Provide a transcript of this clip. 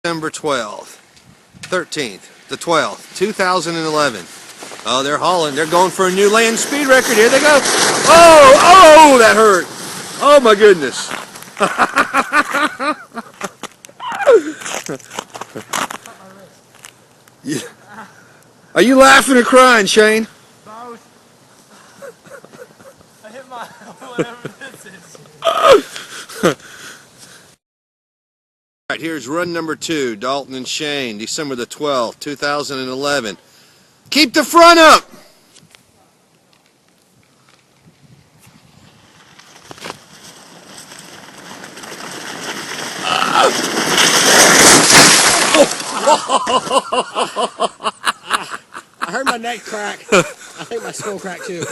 December 12th, 13th, the 12th, 2011. Oh, they're hauling. They're going for a new land speed record. Here they go. Oh, that hurt. Oh, my goodness. Are you laughing or crying, Shane? Both. I hit my whatever this is. All right, here's run number 2, Dalton and Shane, December the 12th, 2011. Keep the front up. I heard my neck crack. I think my skull cracked too.